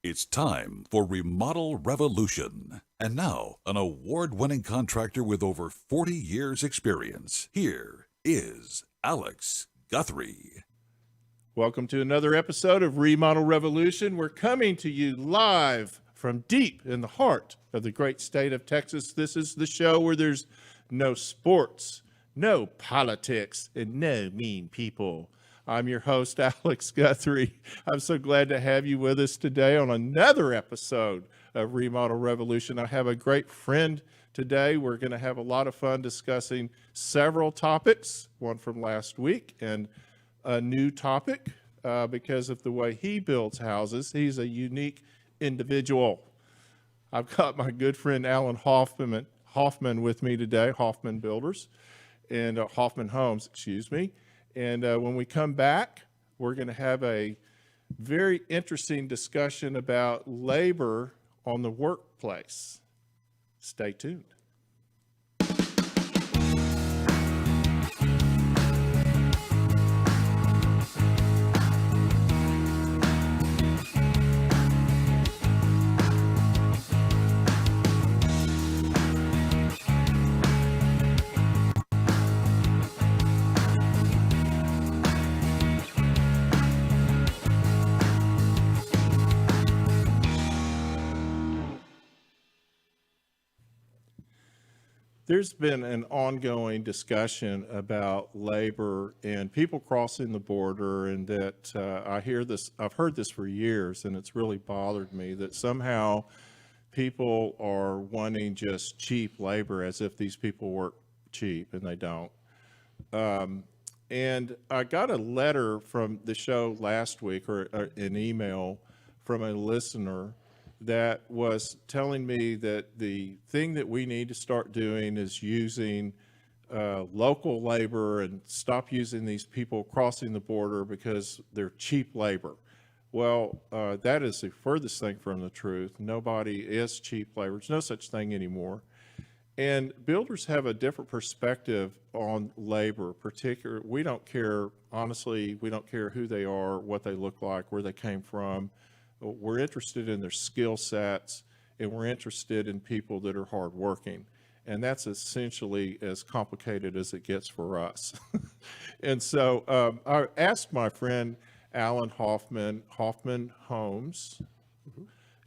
It's time for Remodel Revolution. And now, an award-winning contractor with over 40 years' experience. Here is Alex Guthrie. Welcome to another episode of Remodel Revolution. We're coming to you live from deep in the heart of the great state of Texas. This is the show where there's no sports, no politics, and no mean people. I'm your host, Alex Guthrie. I'm so glad to have you with us today on another episode of Remodel Revolution. I have a great friend today. We're going to have a lot of fun discussing several topics, one from last week and a new topic because of the way he builds houses. He's a unique individual. I've got my good friend Alan Hoffman with me today, Hoffman Builders and Hoffman Homes, excuse me. And when we come back, we're going to have a very interesting discussion about labor on the workplace. Stay tuned. There's been an ongoing discussion about labor and people crossing the border, and that I've heard this for years, and it's really bothered me that somehow people are wanting just cheap labor as if these people work cheap, and they don't. And I got a letter from the show last week, or an email from a listener that was telling me that the thing that we need to start doing is using local labor and stop using these people crossing the border because they're cheap labor. Well, that is the furthest thing from the truth. Nobody is cheap labor. There's no such thing anymore. And builders have a different perspective on labor. We don't care, honestly, we don't care who they are, what they look like, where they came from. We're interested in their skill sets, and we're interested in people that are hardworking. And that's essentially as complicated as it gets for us. And so I asked my friend Alan Hoffman Homes,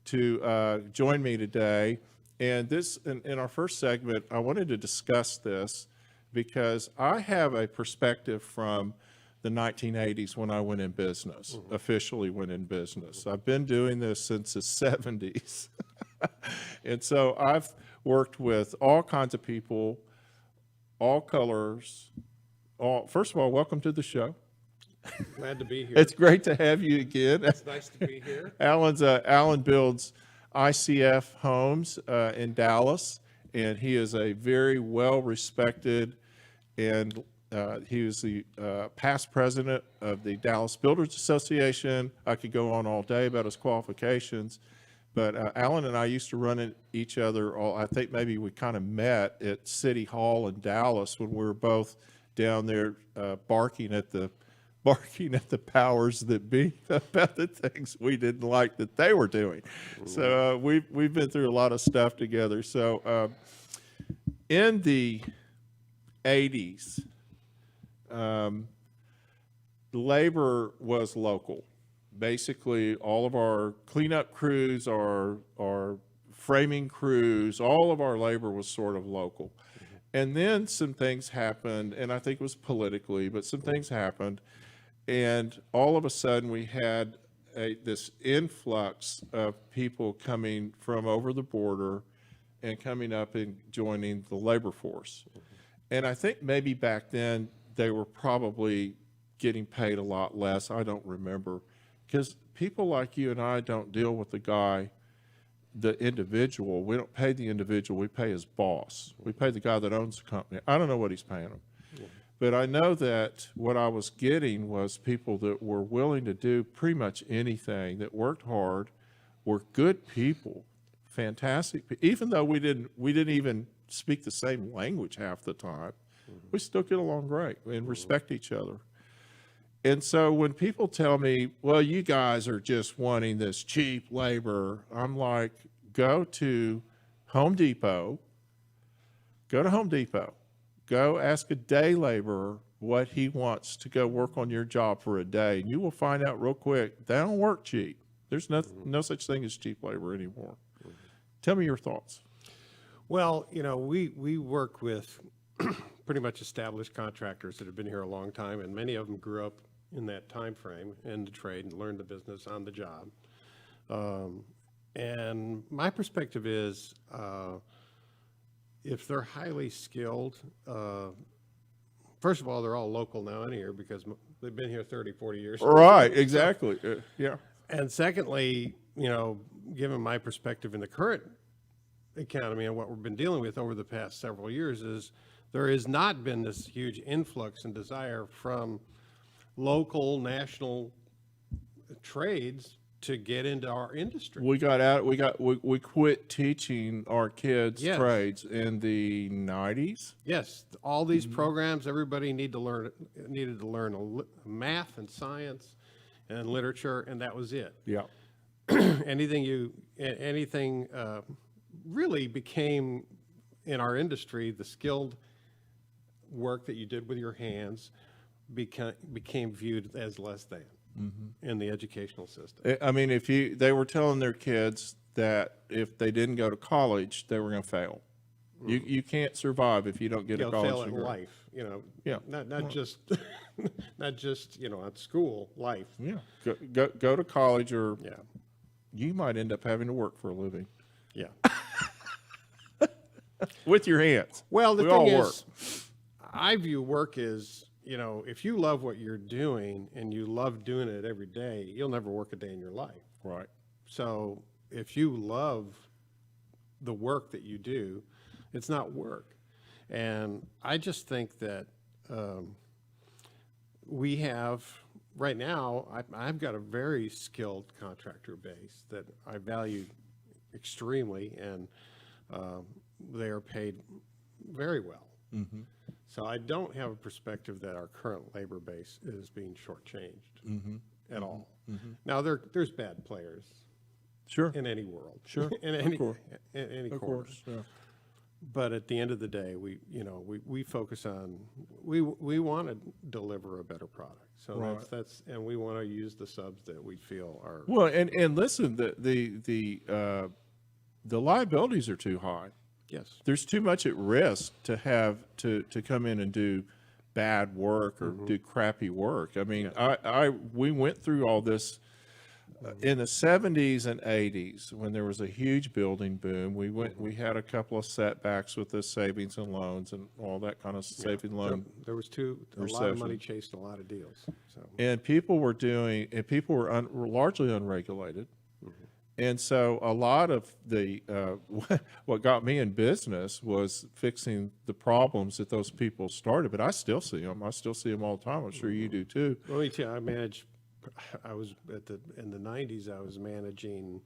to join me today. And this, in our first segment, I wanted to discuss this because I have a perspective from the 1980s when I went in business, officially went in business. I've been doing this since the 70s. And so I've worked with all kinds of people, all colors. First of all, welcome to the show. Glad to be here. It's great to have you again. It's nice to be here. Alan builds ICF homes in Dallas, and he is a very well-respected, and he was the past president of the Dallas Builders Association. I could go on all day about his qualifications, but Alan and I used to run at each other. I think maybe we kind of met at City Hall in Dallas when we were both down there barking at the powers that be about the things we didn't like that they were doing. So we've been through a lot of stuff together. So in the 80s, labor was local. Basically, all of our cleanup crews, our framing crews, all of our labor was sort of local. And then some things happened, and I think it was politically, but some things happened. And all of a sudden we had this influx of people coming from over the border and coming up and joining the labor force. And I think maybe back then they were probably getting paid a lot less. I don't remember, because people like you and I don't deal with the guy the individual. We don't pay the individual. We pay his boss. We pay the guy that owns the company. I don't know what he's paying him. But I know that what I was getting was people that were willing to do pretty much anything, that worked hard, were good people, fantastic. Even though we didn't even speak the same language half the time, we still get along great and respect each other. And so when people tell me, well, you guys are just wanting this cheap labor, I'm like, go to Home Depot, go ask a day laborer what he wants to go work on your job for a day, and you will find out real quick, they don't work cheap. There's no such thing as cheap labor anymore. Tell me your thoughts. Well, we work with pretty much established contractors that have been here a long time, and many of them grew up in that time frame in the trade and learned the business on the job. And my perspective is, if they're highly skilled, first of all, they're all local now in here because they've been here 30, 40 years. Right, exactly. Yeah. And secondly, given my perspective in the current economy and what we've been dealing with over the past several years, is there has not been this huge influx and desire from local, national trades to get into our industry. We got out. We quit teaching our kids Yes. trades in the 90s. Yes, all these programs, everybody needed to learn math and science and literature, and that was it. Yeah. Anything really became in our industry, the skilled work that you did with your hands became viewed as less than in the educational system. I mean, they were telling their kids that if they didn't go to college, they were going to fail. You can't survive if you don't get a college fail at degree. life, Yeah. not just at school, life. Yeah. Go to college, or Yeah, you might end up having to work for a living yeah. with your hands. Well, the We thing all is, I view work as, if you love what you're doing and you love doing it every day, you'll never work a day in your life. Right. So if you love the work that you do, it's not work. And I just think that we have, right now, I've got a very skilled contractor base that I value extremely, and they are paid very well. So I don't have a perspective that our current labor base is being shortchanged at all. Now, there's bad players Sure. in any world. Sure. In Of any, course. in any Of corner. course. Yeah. But at the end of the day, we focus on, we want to deliver a better product. So Right. and we want to use the subs that we feel are. Well, and listen, the liabilities are too high. Yes. There's too much at risk to have to come in and do bad work or do crappy work. I mean, we went through all this in the 70s and 80s when there was a huge building boom. We had a couple of setbacks with the savings and loans and all that kind of saving loan. There was a lot of money chasing a lot of deals. So And people were were largely unregulated. And so a lot of the what got me in business was fixing the problems that those people started. But I still see them. I still see them all the time. I'm sure you do too. let me tell you, I was in the 90s, I was managing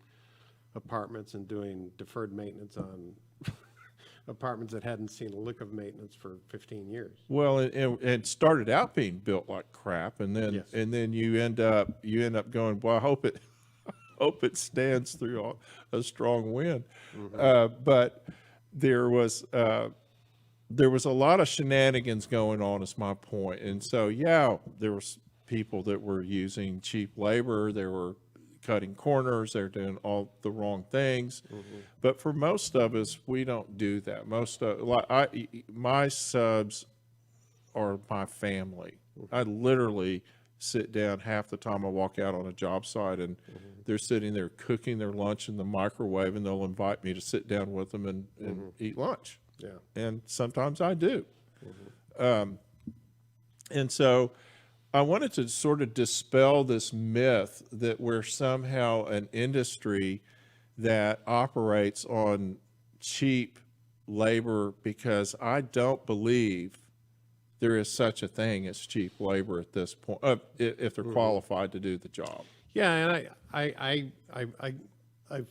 apartments and doing deferred maintenance on apartments that hadn't seen a lick of maintenance for 15 years. Well, and started out being built like crap, and then Yes. you end up going, well, I hope it stands through a strong wind. But there was a lot of shenanigans going on, is my point. And so, there was people that were using cheap labor. They were cutting corners. They're doing all the wrong things. But for most of us, we don't do that. My subs are my family. I literally sit down half the time I walk out on a job site, and they're sitting there cooking their lunch in the microwave, and they'll invite me to sit down with them and eat lunch. Yeah. And sometimes I do. And so I wanted to sort of dispel this myth that we're somehow an industry that operates on cheap labor, because I don't believe there is such a thing as cheap labor at this point, if they're qualified to do the job. Yeah, and I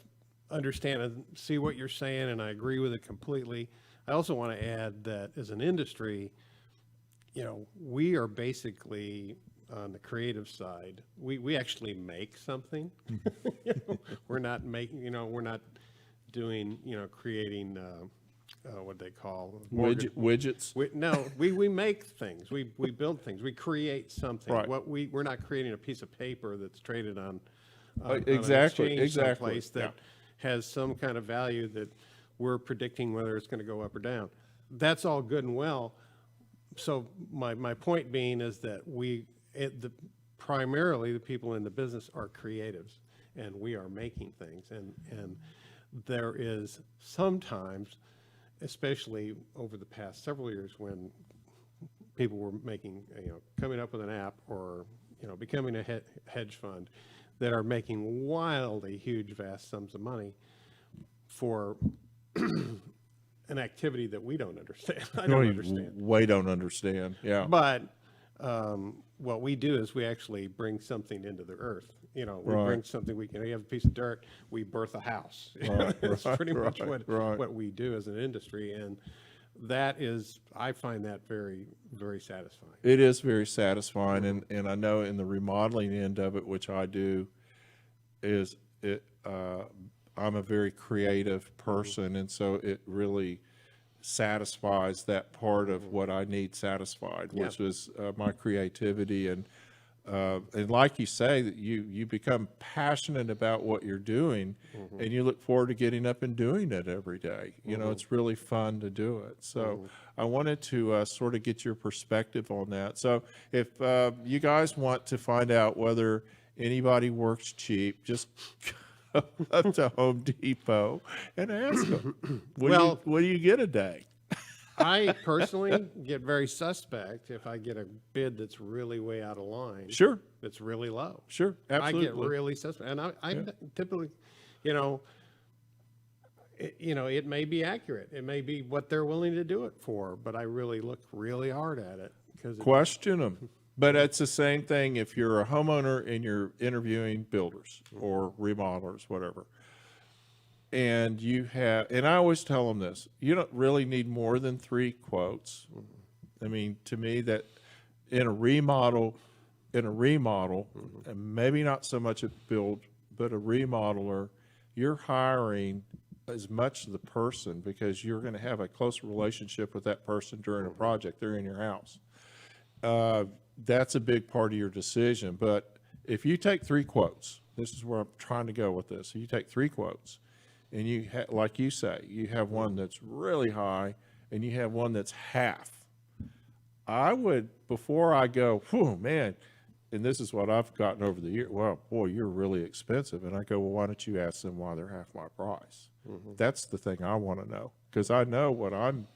understand and see what you're saying, and I agree with it completely. I also want to add that as an industry, we are basically on the creative side. We actually make something. We're not making, we're not doing, creating, what they call Widgets. We make things. We build things. We create something. Right. We're not creating a piece of paper that's traded on Exactly, an exchange exactly, someplace that has some kind of value that we're predicting whether it's going to go up or down. That's all good and well. So my point being is that primarily the people in the business are creatives, and we are making things, and there is sometimes, especially over the past several years, when people were making, coming up with an app or, becoming a hedge fund, that are making wildly huge, vast sums of money for an activity that we don't understand. I don't understand. We don't understand. Yeah. But what we do is we actually bring something into the earth. We bring something. We have a piece of dirt. We birth a house. That's pretty much what we do as an industry, and that is, I find that very, very satisfying. It is very satisfying, and I know in the remodeling end of it, which I do, is it. I'm a very creative person, and so it really satisfies that part of what I need satisfied, which is my creativity. And like you say, that you become passionate about what you're doing, and you look forward to getting up and doing it every day. It's really fun to do it. So I wanted to sort of get your perspective on that. So if you guys want to find out whether anybody works cheap, just go up to Home Depot and ask them, what do you get a day? I personally get very suspect if I get a bid that's really way out of line. Sure. That's really low. Sure, absolutely. I get really suspect. And I typically, it may be accurate. It may be what they're willing to do it for, but I really look really hard at it. Question them. But it's the same thing if you're a homeowner and you're interviewing builders or remodelers, whatever. And and I always tell them this, you don't really need more than 3 quotes. I mean, to me, that in a remodel, and maybe not so much a build, but a remodeler, you're hiring as much of the person, because you're going to have a close relationship with that person during a project. They're in your house. That's a big part of your decision. But if you take 3 quotes, this is where I'm trying to go with this. So you take 3 quotes, and like you say, you have one that's really high and you have one that's half. I would, before I go, whew, man, and this is what I've gotten over the year, well, boy, you're really expensive. And I go, well, why don't you ask them why they're half my price? That's the thing I want to know, because I know what I'm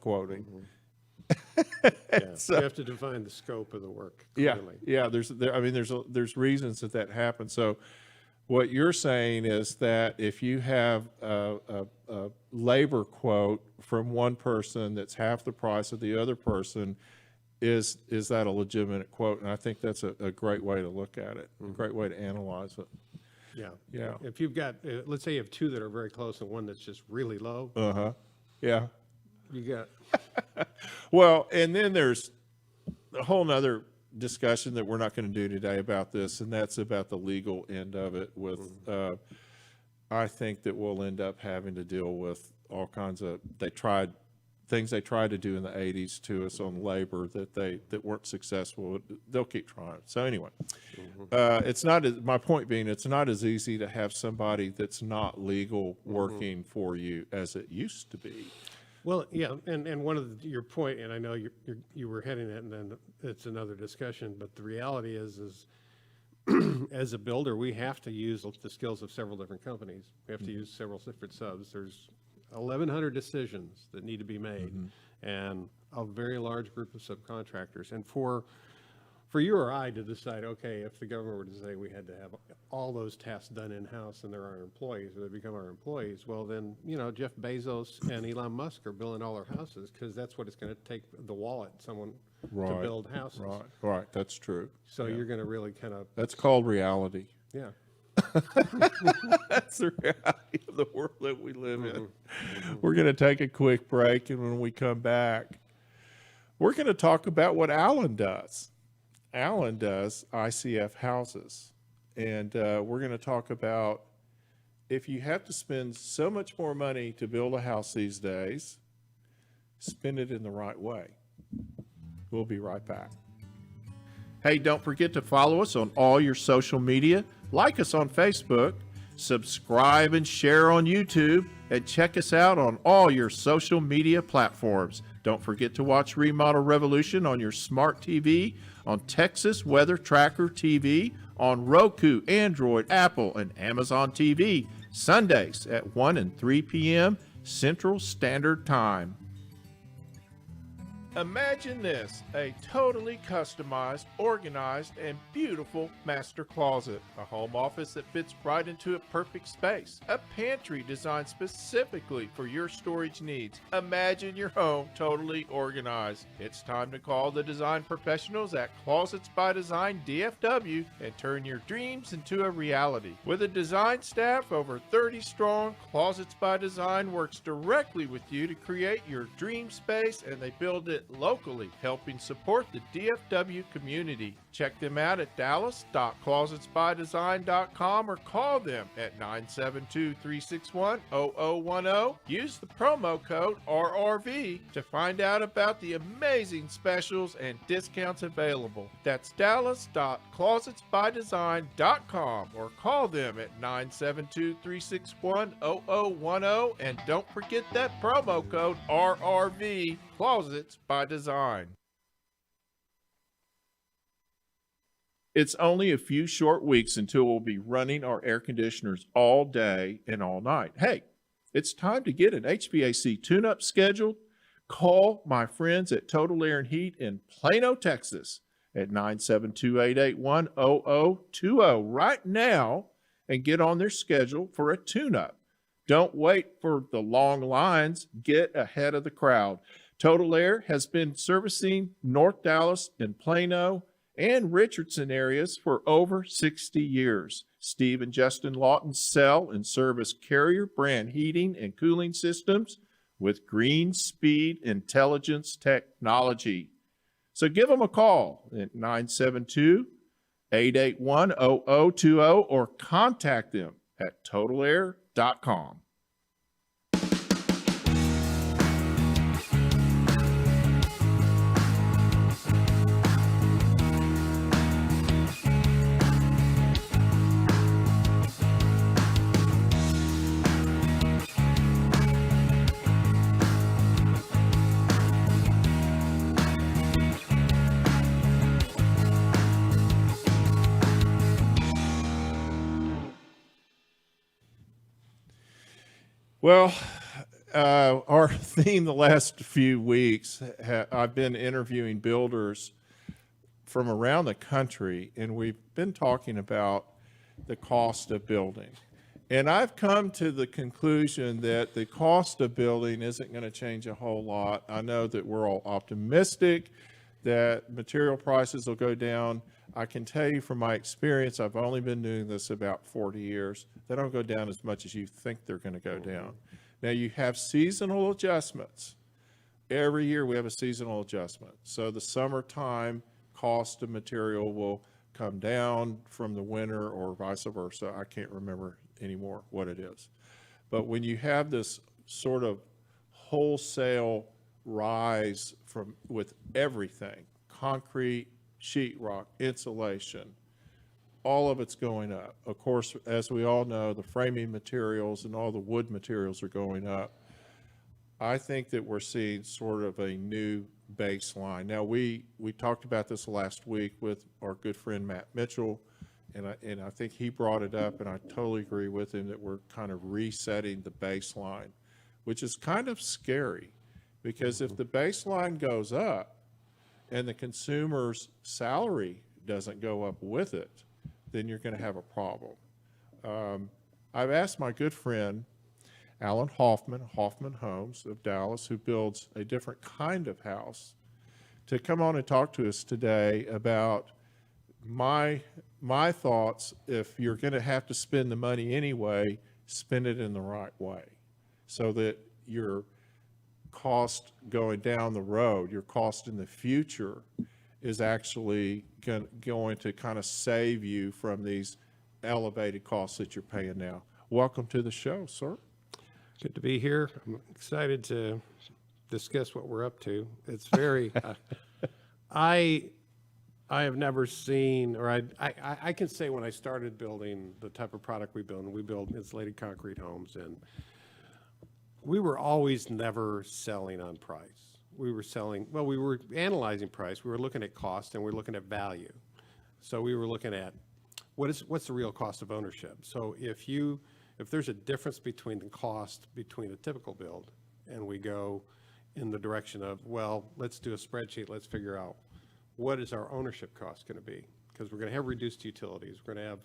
quoting. So you have to define the scope of the work clearly. Yeah. There's reasons that happens. So what you're saying is that if you have a labor quote from one person that's half the price of the other person, is that a legitimate quote? And I think that's a great way to look at it, a great way to analyze it. Yeah. If you've got, let's say you have 2 that are very close and one that's just really low. Yeah. You got. Well, and then there's a whole nother discussion that we're not going to do today about this, and that's about the legal end of it. With I think that we'll end up having to deal with all kinds of things they tried to do in the 80s to us on labor that weren't successful. They'll keep trying. So anyway, it's not my point being, it's not as easy to have somebody that's not legal working for you as it used to be. Well, yeah, and one of your point, and I know you were heading it, and then it's another discussion, but the reality is as a builder, we have to use the skills of several different companies. We have to use several different subs. There's 1,100 decisions that need to be made, and a very large group of subcontractors. And for for you or I to decide, okay, if the government were to say we had to have all those tasks done in-house and they're our employees, or they become our employees, well then, Jeff Bezos and Elon Musk are building all our houses because that's what it's going to take, the wallet, someone to Right, build houses. Right, that's true. So you're going to really kind of, That's called reality. yeah. That's the reality of the world that we live in. We're going to take a quick break, and when we come back, we're going to talk about what Alan does. Alan does ICF houses, and we're going to talk about if you have to spend so much more money to build a house these days, spend it in the right way. We'll be right back. Hey, don't forget to follow us on all your social media, like us on Facebook, subscribe and share on YouTube, and check us out on all your social media platforms. Don't forget to watch Remodel Revolution on your smart TV, on Texas Weather Tracker TV, on Roku, Android, Apple, and Amazon TV, Sundays at 1 and 3 p.m. Central Standard Time. Imagine this, a totally customized, organized, and beautiful master closet. A home office that fits right into a perfect space. A pantry designed specifically for your storage needs. Imagine your home totally organized. It's time to call the design professionals at Closets by Design DFW and turn your dreams into a reality. With a design staff over 30 strong, Closets by Design works directly with you to create your dream space, and they build it locally, helping support the DFW community. Check them out at dallas.closetsbydesign.com or call them at 972-361-0010. Use the promo code RRV to find out about the amazing specials and discounts available. That's dallas.closetsbydesign.com or call them at 972-361-0010, and don't forget that promo code RRV. Closets by Design. It's only a few short weeks until we'll be running our air conditioners all day and all night. Hey, it's time to get an HVAC tune-up scheduled. Call my friends at Total Air and Heat in Plano, Texas at 972-881-0020 right now and get on their schedule for a tune-up. Don't wait for the long lines. Get ahead of the crowd. Total Air has been servicing North Dallas and Plano and Richardson areas for over 60 years. Steve and Justin Lawton sell and service Carrier brand heating and cooling systems with Green Speed Intelligence technology. So give them a call at 972-881-0020 or contact them at totalair.com. Well, our theme the last few weeks, I've been interviewing builders from around the country, and we've been talking about the cost of building. And I've come to the conclusion that the cost of building isn't going to change a whole lot. I know that we're all optimistic that material prices will go down. I can tell you from my experience, I've only been doing this about 40 years. They don't go down as much as you think they're going to go down. Now, you have seasonal adjustments. Every year we have a seasonal adjustment. So the summertime cost of material will come down from the winter or vice versa. I can't remember anymore what it is. But when you have this sort of wholesale rise with everything, concrete, sheetrock, insulation, all of it's going up. Of course, as we all know, the framing materials and all the wood materials are going up. I think that we're seeing sort of a new baseline. Now, we talked about this last week with our good friend Matt Mitchell, and I think he brought it up, and I totally agree with him that we're kind of resetting the baseline, which is kind of scary, because if the baseline goes up and the consumer's salary doesn't go up with it, then you're going to have a problem. I've asked my good friend, Alan Hoffman, Hoffman Homes of Dallas, who builds a different kind of house, to come on and talk to us today about my thoughts. If you're going to have to spend the money anyway, spend it in the right way, so that your cost going down the road, your cost in the future, is actually going to kind of save you from these elevated costs that you're paying now. Welcome to the show, sir. Good to be here. I'm excited to discuss what we're up to. It's very, I have never seen, or I can say when I started building the type of product we build insulated concrete homes, and we were always never selling on price. We were analyzing price. We were looking at cost, and we were looking at value. So we were looking at what's the real cost of ownership. So if there's a difference between the cost between a typical build, and we go in the direction of, well, let's do a spreadsheet, let's figure out what is our ownership cost going to be, because we're going to have reduced utilities, we're going to have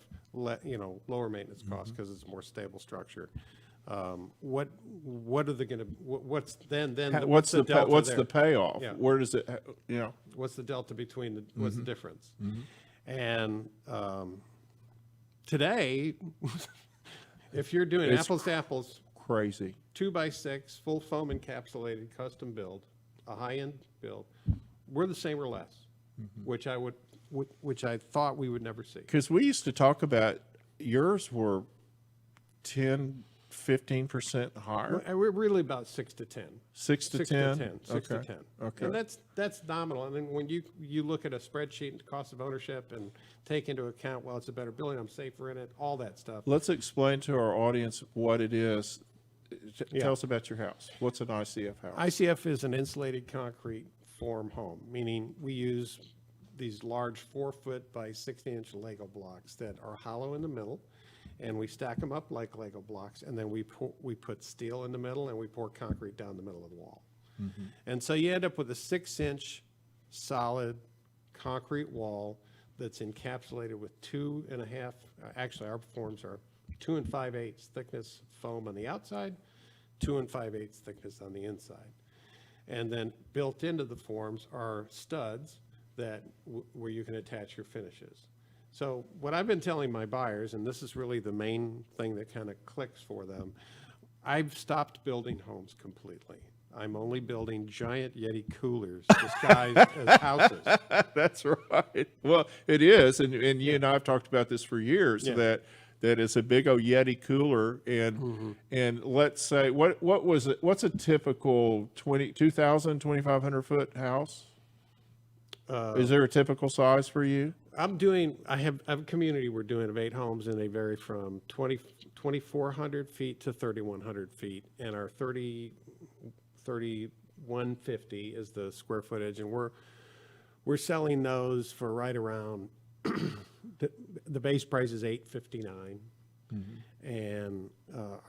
lower maintenance costs because it's a more stable structure. What are they going to? What's the delta? What's there? the payoff? Yeah. Where does it? What's the delta between the? What's the difference? And today, if you're doing It's apples to apples, Crazy. 2x6 full foam encapsulated custom build, a high-end build, we're the same or less, which I thought we would never see. Because we used to talk about yours were 10-15% higher. We're really about 6 to 10. 6 to 10? 6 to Okay. 10. Okay. And that's nominal. And then when you look at a spreadsheet and cost of ownership and take into account, well, it's a better building, I'm safer in it, all that stuff. Let's explain to our audience what it is. Tell us about your house. What's an ICF house? ICF is an insulated concrete form home, meaning we use these large 4-foot by 16-inch Lego blocks that are hollow in the middle, and we stack them up like Lego blocks, and then we put steel in the middle, and we pour concrete down the middle of the wall. And so you end up with a 6-inch solid concrete wall that's encapsulated with 2.5, actually our forms are 2 5/8 thickness foam on the outside, 2 5/8 thickness on the inside. And then built into the forms are studs that where you can attach your finishes. So what I've been telling my buyers, and this is really the main thing that kind of clicks for them, I've stopped building homes completely. I'm only building giant Yeti coolers disguised as houses. That's right. Well, it is, and you and I have talked about this for years. Yeah. That it's a big old Yeti cooler, and let's say what was it? What's a typical 2,000, 2,500 foot house? Is there a typical size for you? I have a community we're doing of 8 homes, and they vary from 2,400 feet to 3,100 feet, and our 3,150 is the square footage, and we're selling those for right around the base price is $859, and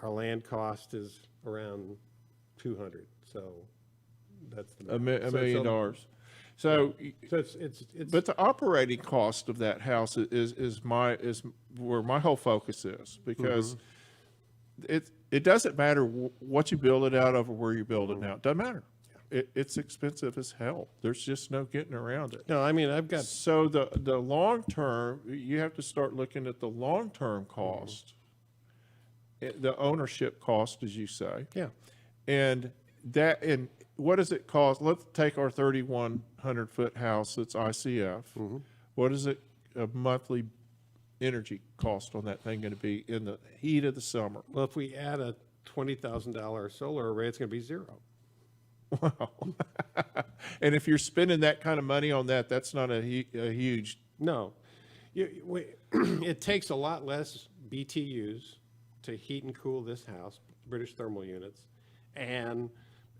our land cost is around $200. So that's the $1 million. So it's but the operating cost of that house is where my whole focus is, because it doesn't matter what you build it out of or where you build it now. It doesn't matter. It's expensive as hell. There's just no getting around it. No, I mean, I've got. So the long term, you have to start looking at the long term cost, the ownership cost, as you say. Yeah. And what does it cost? Let's take our 3,100 foot house that's ICF. What is it a monthly energy cost on that thing going to be in the heat of the summer? Well, if we add a $20,000 solar array, it's going to be $0. Wow. And if you're spending that kind of money on that, that's not a huge. No. It takes a lot less BTUs to heat and cool this house, British thermal units. And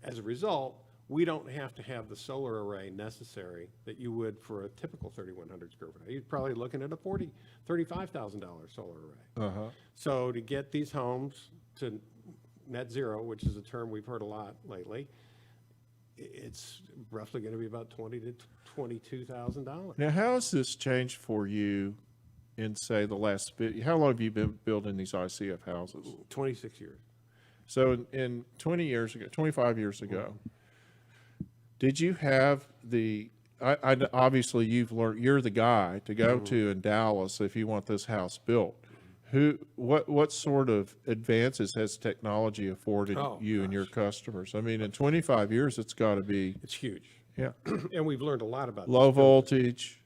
as a result, we don't have to have the solar array necessary that you would for a typical 3,100 square foot. You're probably looking at a $35,000 solar array. So to get these homes to net zero, which is a term we've heard a lot lately, it's roughly going to be about $20,000 to $22,000. Now, how has this changed for you in, say, the last bit? How long have you been building these ICF houses? 26 years. So in 20 years ago, 25 years ago, did you have obviously you've learned, you're the guy to go to in Dallas if you want this house built. What sort of advances has technology afforded you and your customers? I mean, in 25 years, it's got to be. It's huge. Yeah. And we've learned a lot about Low this. voltage,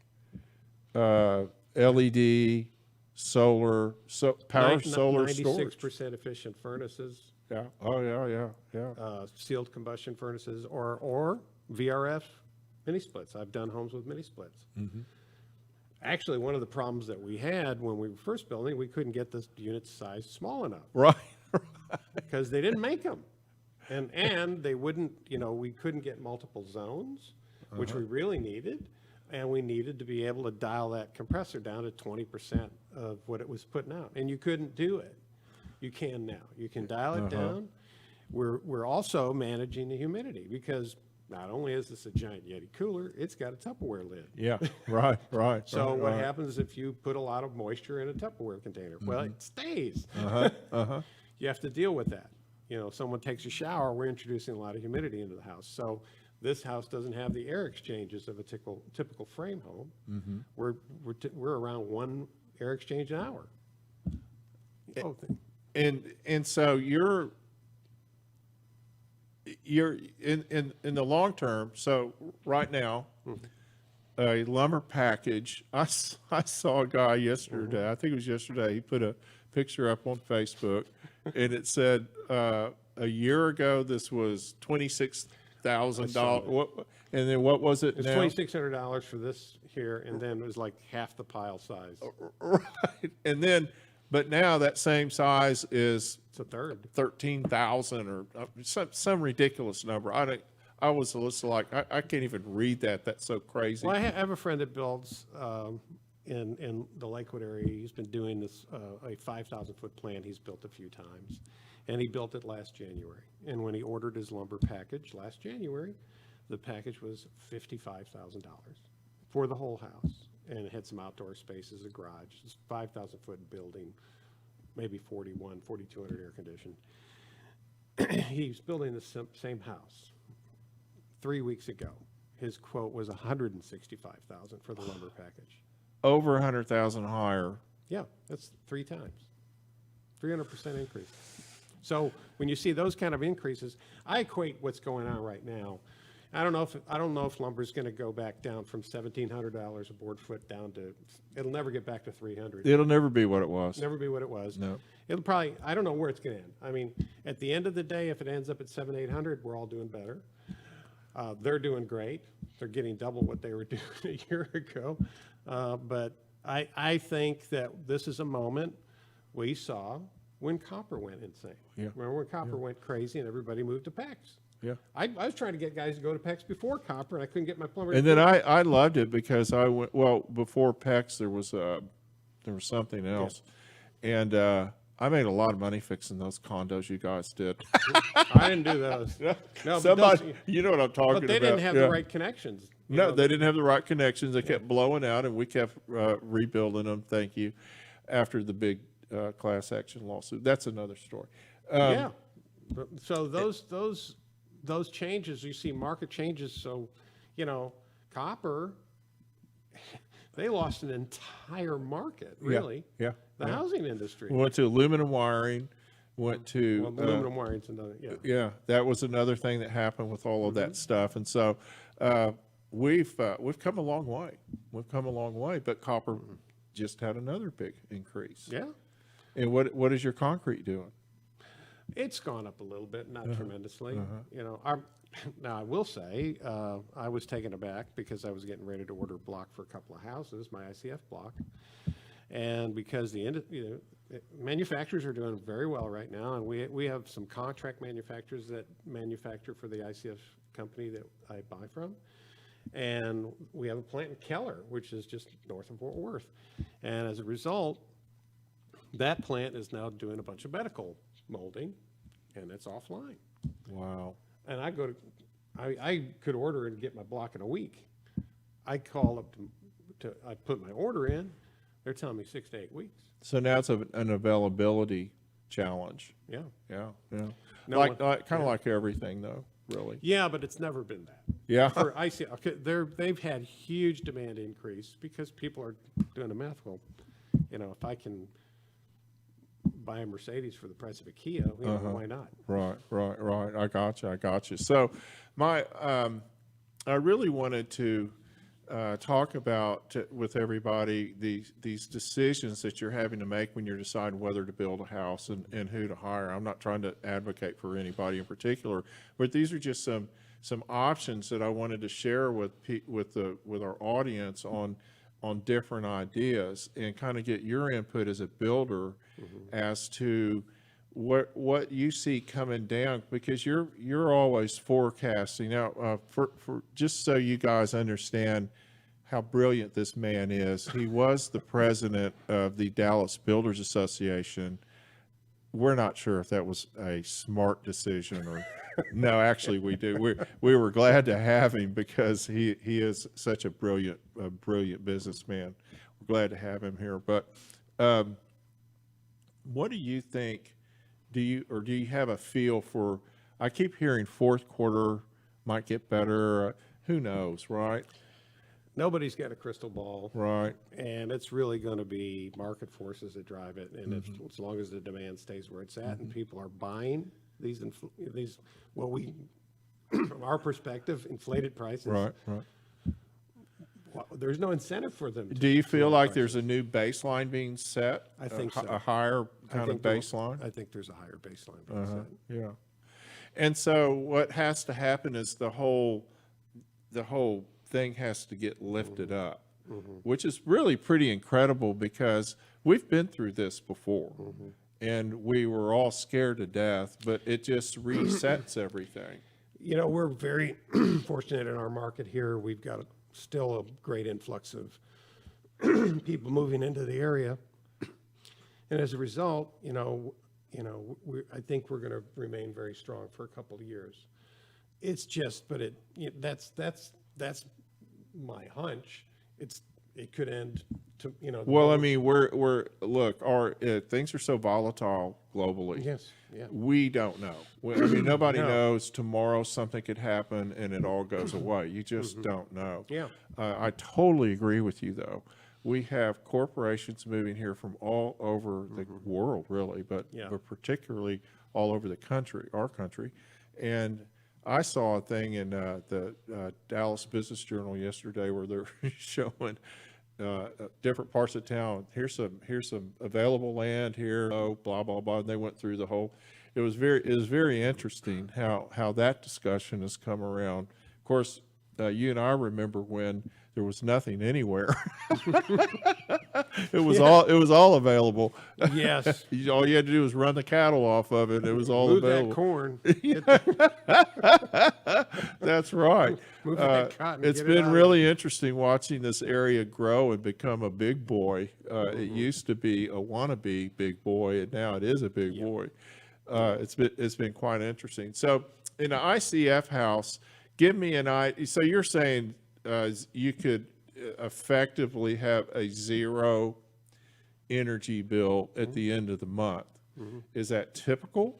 LED, solar, solar storage. 96% efficient furnaces, Yeah. Oh, yeah. sealed combustion furnaces, or VRF mini splits. I've done homes with mini splits. Actually, one of the problems that we had when we were first building, we couldn't get the unit size small enough Right. because they didn't make them. And they wouldn't, we couldn't get multiple zones, which we really needed. And we needed to be able to dial that compressor down to 20% of what it was putting out. And you couldn't do it. You can now. You can dial it down. We're also managing the humidity because not only is this a giant Yeti cooler, it's got a Tupperware lid. Yeah. Right. So what right. happens if you put a lot of moisture in a Tupperware container? Well, it stays. You have to deal with that. If someone takes a shower, we're introducing a lot of humidity into the house. So this house doesn't have the air exchanges of a typical frame home. We're around one air exchange an hour. And so you're in the long term. So right now, a lumber package. I saw a guy yesterday. I think it was yesterday. He put a picture up on Facebook, and it said a year ago this was $26,000. And then what was it? It's now? $2,600 for this here, and then it was like half the pile size. Right. And then, but now that same size is It's a third. 13,000 or some ridiculous number. I was just like, I can't even read that. That's so crazy. Well, I have a friend that builds in the Lakewood area. He's been doing this, a 5,000-foot plant he's built a few times. And he built it last January. And when he ordered his lumber package last January, the package was $55,000 for the whole house. And it had some outdoor spaces, a garage. It's a 5,000-foot building, maybe 4,200 air conditioned. He's building the same house. 3 weeks ago, his quote was $165,000 for the lumber package. Over 100,000 higher. Yeah, that's 3 times, 300% increase. So when you see those kind of increases, I equate what's going on right now. I don't know if lumber is going to go back down from $1,700 a board foot down to. It'll never get back to $300. It'll never be what it was. Never be what it was. No. It'll probably. I don't know where it's going to end. I mean, at the end of the day, if it ends up at $700-800, we're all doing better. They're doing great. They're getting double what they were doing a year ago. But I think that this is a moment we saw when copper went insane. Yeah. Remember when copper went crazy and everybody moved to PEX? Yeah. I was trying to get guys to go to PEX before copper, and I couldn't get my plumber. And then I loved it because I went, before PEX there was something else. Yeah. And I made a lot of money fixing those condos you guys did. I didn't do those. No, Somebody, you know what I'm talking about. But they didn't have the right connections. No, they didn't have the right connections. They kept blowing out, and we kept rebuilding them. Thank you. After the big class action lawsuit, that's another story. Yeah. So those changes, you see market changes. So, copper, they lost an entire market, really. Yeah. The housing industry. We went to aluminum wiring. Went to aluminum wiring's another. Yeah. Yeah, that was another thing that happened with all of that stuff, and so we've come a long way. We've come a long way, but copper just had another big increase. Yeah. And what is your concrete doing? It's gone up a little bit, not tremendously. Now I will say I was taken aback because I was getting ready to order block for a couple of houses, my ICF block, and because the manufacturers are doing very well right now, and we have some contract manufacturers that manufacture for the ICF company that I buy from, and we have a plant in Keller, which is just north of Fort Worth, and as a result, that plant is now doing a bunch of medical molding, and it's offline. Wow. And I go to I could order and get my block in a week. I call up I put my order in, they're telling me 6 to 8 weeks. So now it's an availability challenge. Yeah. Yeah, yeah. No Like, one- kind of like everything, though, really. Yeah, but it's never been that. Yeah. For IC, okay, they've had huge demand increase because people are doing the math. Well, if I can buy a Mercedes for the price of a Kia, why not? Right. I got you. So, I really wanted to talk about with everybody these decisions that you're having to make when you're deciding whether to build a house and who to hire. I'm not trying to advocate for anybody in particular, but these are just some options that I wanted to share with our audience on different ideas and kind of get your input as a builder as to what you see coming down, because you're always forecasting. Now, for just so you guys understand how brilliant this man is, he was the president of the Dallas Builders Association. We're not sure if that was a smart decision or no. Actually, we do. We were glad to have him because he is such a brilliant businessman. We're glad to have him here. But what do you think? Do you have a feel for? I keep hearing fourth quarter might get better. Who knows, right? Nobody's got a crystal ball. Right. And it's really going to be market forces that drive it. And as long as the demand stays where it's at and people are buying these what we, from our perspective, inflated prices. Right. Well, there's no incentive for them. Do you feel like there's a new baseline being set? I think so. A higher kind of baseline? I think there's a higher baseline being set. Yeah. And so what has to happen is the whole thing has to get lifted up, which is really pretty incredible because we've been through this before and we were all scared to death, but it just resets everything. We're very fortunate in our market here. We've got still a great influx of people moving into the area. And as a result, I think we're going to remain very strong for a couple of years. It's just, but that's my hunch. It could end to, Well, I mean, our things are so volatile globally. Yes, yeah. We don't know. I mean, nobody knows tomorrow something could happen and it all goes away. You just don't know. Yeah. I totally agree with you, though. We have corporations moving here from all over the world, really, but particularly all over the country, our country. And I saw a thing in the Dallas Business Journal yesterday where they're showing different parts of town. Here's some available land here. Oh, blah blah blah. And they went through the whole. It was very interesting how that discussion has come around. Of course, you and I remember when there was nothing anywhere. It was all available. Yes. All you had to do was run the cattle off of it. It was all Move available. that corn. That's right. Move that cotton. It's been really interesting watching this area grow and become a big boy. It used to be a wannabe big boy, and now it is a big boy. It's been quite interesting. So in an ICF house, give me an idea. So you're saying you could effectively have a zero energy bill at the end of the month. Is that typical?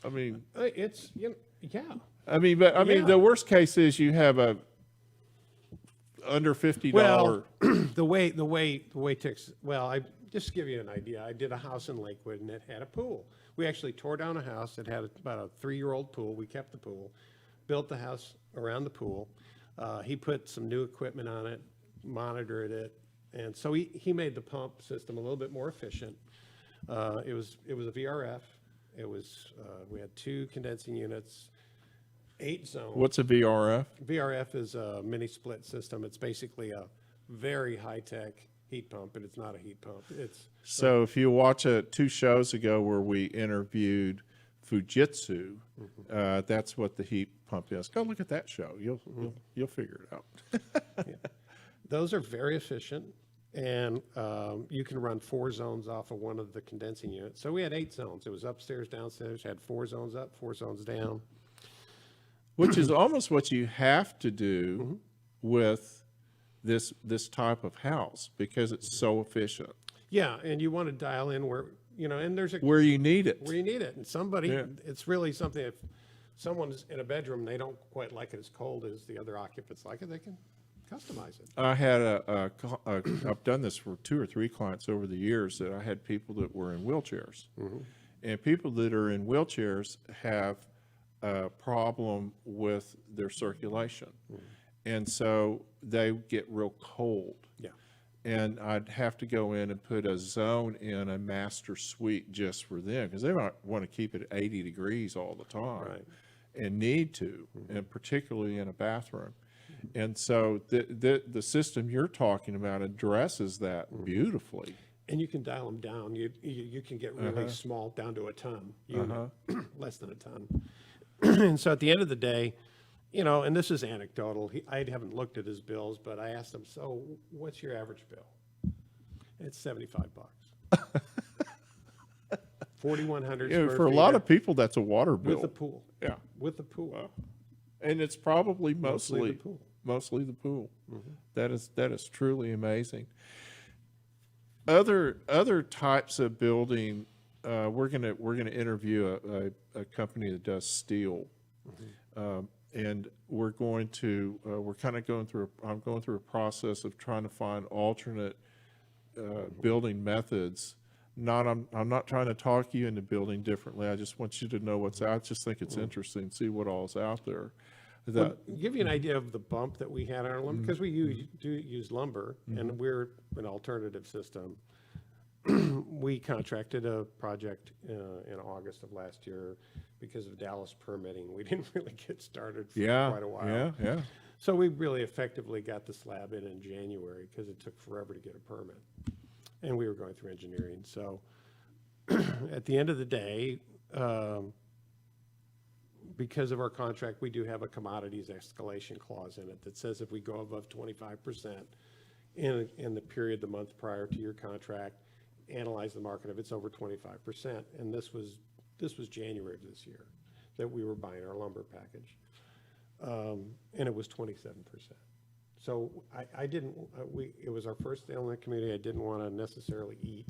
I mean, it's yeah. I mean, but I mean, the worst case is you have a under $50. Well, the way ticks. Well, I just to give you an idea. I did a house in Lakewood and it had a pool. We actually tore down a house that had about a 3-year-old pool. We kept the pool, built the house around the pool. He put some new equipment on it, monitored it, and so he made the pump system a little bit more efficient. It was a VRF. It was we had 2 condensing units, 8 zones. What's a VRF? VRF is a mini split system. It's basically a very high-tech heat pump, but it's not a heat pump. So if you watch 2 shows ago where we interviewed Fujitsu, that's what the heat pump is. Go look at that show. You'll figure it out. Those are very efficient, and you can run 4 zones off of one of the condensing units. So we had 8 zones. It was upstairs, downstairs. Had 4 zones up, 4 zones down. which is almost what you have to do with this type of house because it's so efficient. Yeah, and you want to dial in where, and there's Where you need it. where you need it. And somebody, Yeah. it's really something, if someone's in a bedroom, they don't quite like it as cold as the other occupants like it, they can customize it. I had I've done this for 2 or 3 clients over the years that I had people that were in wheelchairs. And people that are in wheelchairs have a problem with their circulation. And so they get real cold. Yeah. And I'd have to go in and put a zone in a master suite just for them because they might want to keep it at 80 degrees all the time. Right. And need to, and particularly in a bathroom. And so the system you're talking about addresses that beautifully. And you can dial them down. You can get really small, down to a ton unit, less than a ton. And so at the end of the day, and this is anecdotal. I haven't looked at his bills, but I asked him, so what's your average bill? It's $75. 4,100 square For a feet lot of people, that's a water bill. with a pool. Yeah. With the pool. And it's probably Mostly the pool. Mostly the pool. That is truly amazing. Other types of building, we're gonna interview a company that does steel, and we're going to I'm going through a process of trying to find alternate building methods. I'm not trying to talk you into building differently. I just want you to know what's out. I just think it's interesting to see what all's out there. Well, give you an idea of the bump that we had on our lumber, because we do use lumber, and we're an alternative system. We contracted a project in August of last year because of Dallas permitting. We didn't really get started for quite a while. Yeah. So we really effectively got the slab in January because it took forever to get a permit. And we were going through engineering. So at the end of the day, because of our contract, we do have a commodities escalation clause in it that says if we go above 25% in the period, the month prior to your contract, analyze the market if it's over 25%. And this was January of this year that we were buying our lumber package. And it was 27%. So it was our first deal in the community. I didn't want to necessarily eat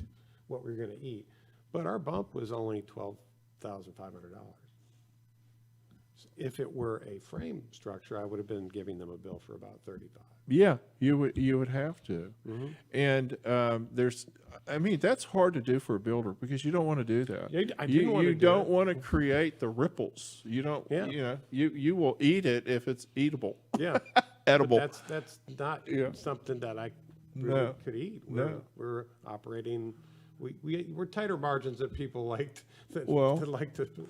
what we were going to eat, but our bump was only $12,500. If it were a frame structure, I would have been giving them a bill for about 35. Yeah, you would have to. And that's hard to do for a builder because you don't want to do that. Yeah, I didn't want to You do don't it. want to create the ripples. You don't. Yeah. You will eat it if it's eatable. Yeah. Edible. But that's not something that I really could eat. We're operating. We're tighter margins that people like to.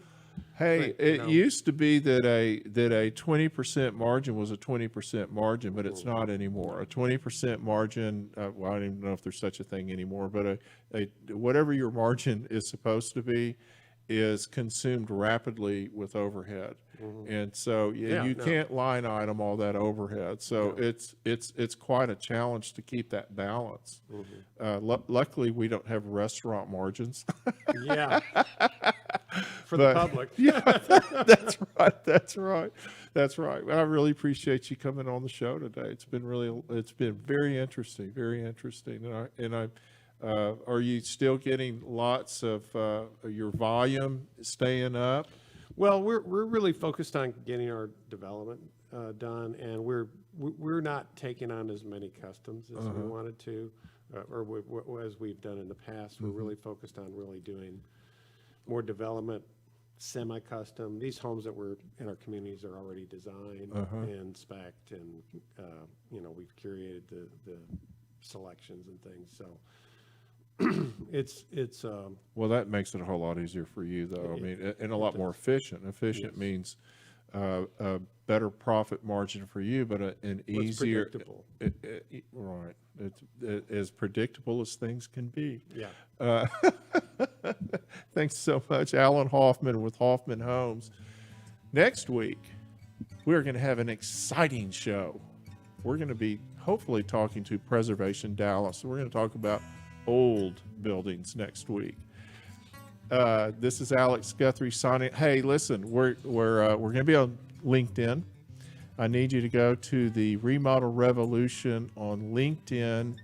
Hey, it used to be that a 20% margin was a 20% margin, but it's not anymore. A 20% margin, well, I don't even know if there's such a thing anymore, but whatever your margin is supposed to be is consumed rapidly with overhead. And so you can't line item all that overhead. So it's quite a challenge to keep that balance. Luckily, we don't have restaurant margins. Yeah. For the public. Yeah, that's right. I really appreciate you coming on the show today. It's been very interesting, very interesting. Are you still getting lots of your volume staying up? Well, we're really focused on getting our development done, and we're not taking on as many customs as we wanted to, or as we've done in the past. We're really focused on really doing more development, semi-custom. These homes that were in our communities are already designed and spec'd, and we've curated the selections and things. So it's well, that makes it a whole lot easier for you, though. I mean, and a lot more efficient. Efficient means a better profit margin for you, but an easier, predictable. Right? It's as predictable as things can be. Yeah. Thanks so much, Alan Hoffman with Hoffman Homes. Next week, we're going to have an exciting show. We're going to be hopefully talking to Preservation Dallas. We're going to talk about old buildings next week. This is Alex Guthrie signing. Hey, listen, we're going to be on LinkedIn. I need you to go to the Remodel Revolution on LinkedIn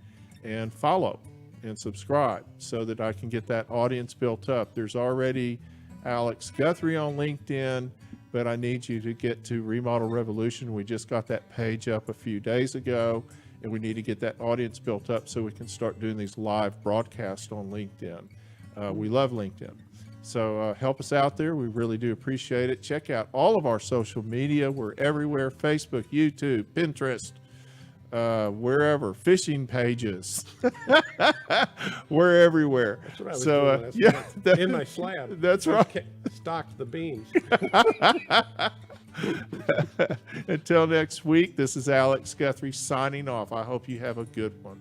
and follow and subscribe so that I can get that audience built up. There's already Alex Guthrie on LinkedIn, but I need you to get to Remodel Revolution. We just got that page up a few days ago, and we need to get that audience built up so we can start doing these live broadcasts on LinkedIn. We love LinkedIn. So help us out there. We really do appreciate it. Check out all of our social media. We're everywhere: Facebook, YouTube, Pinterest, wherever, fishing pages. We're everywhere. That's what I was So, doing. yeah, In my slab. that's I right. Stocked the beans. Until next week, this is Alex Guthrie signing off. I hope you have a good one.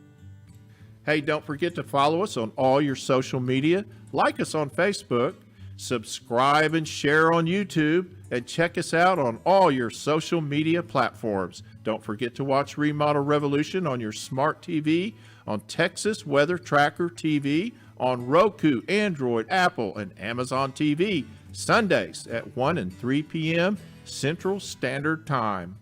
Hey, don't forget to follow us on all your social media, like us on Facebook, subscribe and share on YouTube, and check us out on all your social media platforms. Don't forget to watch Remodel Revolution on your smart TV, on Texas Weather Tracker TV, on Roku, Android, Apple, and Amazon TV, Sundays at 1 and 3 p.m. Central Standard Time.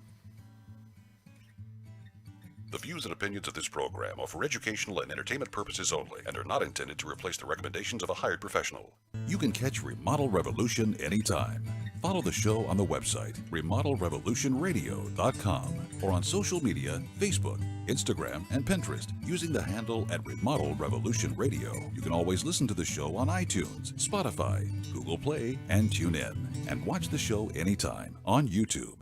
The views and opinions of this program are for educational and entertainment purposes only and are not intended to replace the recommendations of a hired professional. You can catch Remodel Revolution anytime. Follow the show on the website, remodelrevolutionradio.com, or on social media, Facebook, Instagram, and Pinterest, using the handle @Remodel Revolution Radio. You can always listen to the show on iTunes, Spotify, Google Play, and TuneIn, and watch the show anytime on YouTube.